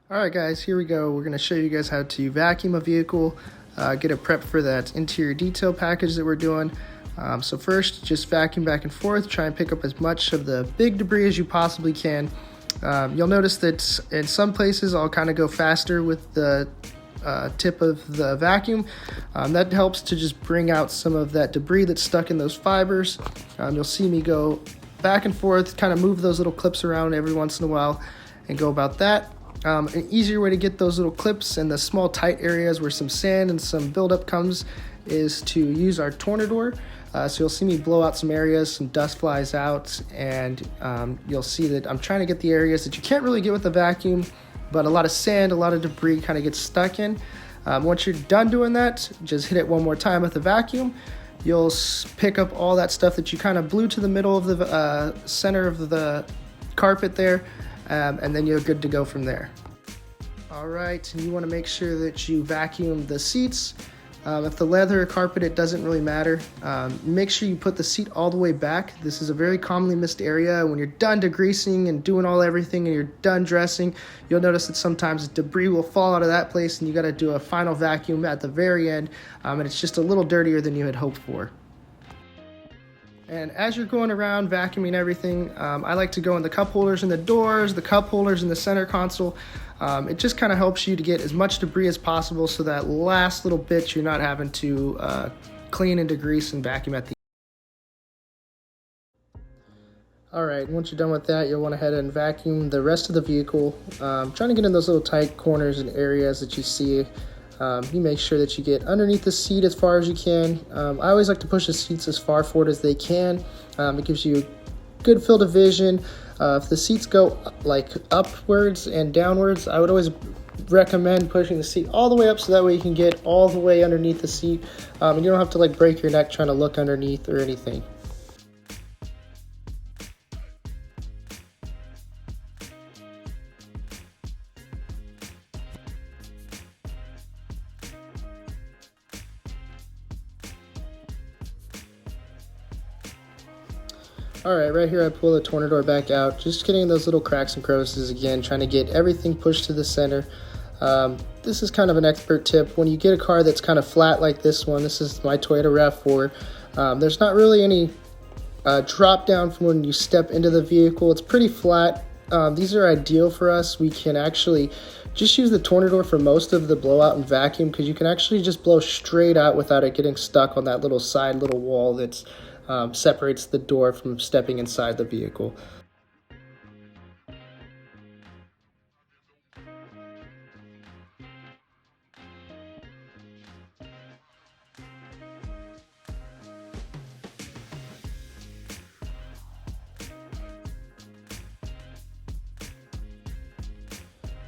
Alright guys, here we go. We're going to show you guys how to vacuum a vehicle, get it prepped for that interior detail package that we're doing. So first, just vacuum back and forth, try and pick up as much of the big debris as you possibly can. You'll notice that in some places I'll kind of go faster with the tip of the vacuum. That helps to just bring out some of that debris that's stuck in those fibers. You'll see me go back and forth, kind of move those little clips around every once in a while and go about that. An easier way to get those little clips in the small tight areas where some sand and some buildup comes is to use our tornador. So you'll see me blow out some areas, some dust flies out, and you'll see that I'm trying to get the areas that you can't really get with the vacuum, but a lot of sand, a lot of debris kind of gets stuck in. Once you're done doing that, just hit it one more time with the vacuum. You'll pick up all that stuff that you kind of blew to the middle of the center of the carpet there, and then you're good to go from there. All right, and you want to make sure that you vacuum the seats. If the leather or carpet, it doesn't really matter. Make sure you put the seat all the way back. This is a very commonly missed area. When you're done degreasing and doing everything and you're done dressing, you'll notice that sometimes debris will fall out of that place and you got to do a final vacuum at the very end, and it's just a little dirtier than you had hoped for. And as you're going around vacuuming everything, I like to go in the cup holders in the doors, the cup holders in the center console. It just kind of helps you to get as much debris as possible so that last little bit you're not having to clean and degrease and vacuum at the end. Alright, once you're done with that, you'll want to head and vacuum the rest of the vehicle. Trying to get in those little tight corners and areas that you see. You make sure that you get underneath the seat as far as you can. I always like to push the seats as far forward as they can. It gives you good field of vision. If the seats go like upwards and downwards, I would always recommend pushing the seat all the way up so that way you can get all the way underneath the seat, and you don't have to like break your neck trying to look underneath or anything. Alright, right here I pull the tornador back out, just getting those little cracks and crevices again, trying to get everything pushed to the center. This is kind of an expert tip. When you get a car that's kind of flat like this one, this is my Toyota RAV4, there's not really any drop down from when you step into the vehicle. It's pretty flat. These are ideal for us. We can actually just use the tornador for most of the blowout and vacuum because you can actually just blow straight out without it getting stuck on that little wall that's separates the door from stepping inside the vehicle.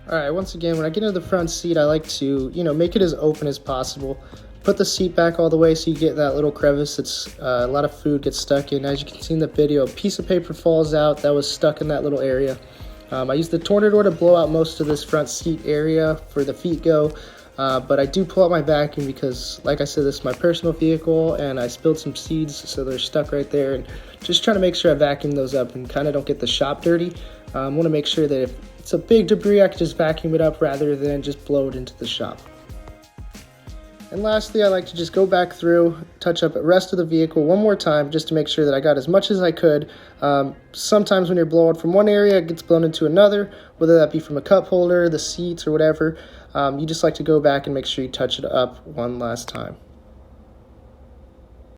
Alright, once again, when I get into the front seat, I like to, make it as open as possible. Put the seat back all the way so you get that little crevice that's a lot of food gets stuck in. As you can see in the video, a piece of paper falls out that was stuck in that little area. I use the tornador to blow out most of this front seat area for the feet go, but I do pull out my vacuum because, like I said, this is my personal vehicle and I spilled some seeds, so they're stuck right there. And just trying to make sure I vacuum those up and kind of don't get the shop dirty. I want to make sure that if it's a big debris, I can just vacuum it up rather than just blow it into the shop. And lastly, I like to just go back through, touch up the rest of the vehicle one more time just to make sure that I got as much as I could. Sometimes when you're blowing from one area, it gets blown into another, whether that be from a cup holder, the seats, or whatever. You just like to go back and make sure you touch it up one last time.